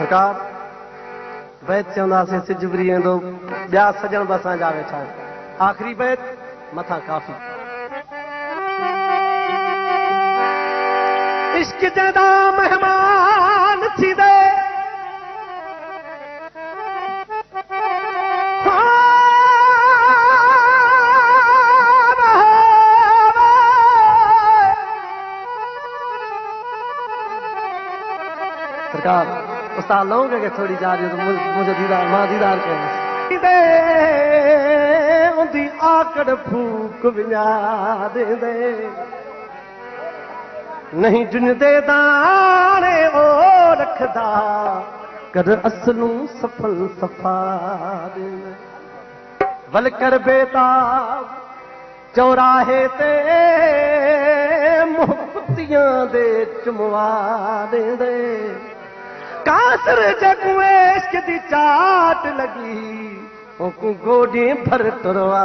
सरकार बैत चवंदासीं सिजबरी वेंदो ॿिया सजण बि असांजा वेठा आहिनि आख़िरी बैत मथां काफ़ी इश्क जदा मेहमान थींदे सरकार उस्ताद लऊंगे कि थोड़ी जा रही हो तो मुझे दीदार मां दीदार करें उनकी आकड़ फूक विञा दे नहीं जुनदे दाने ओ रखदा कर असलू सफल सफा दे वल कर बेताब चौराहे ते मोहब्बतियां दे चुमवा दे कासर जगुए इश्क दी चाट लगी ओकू गोडी भर तुरवा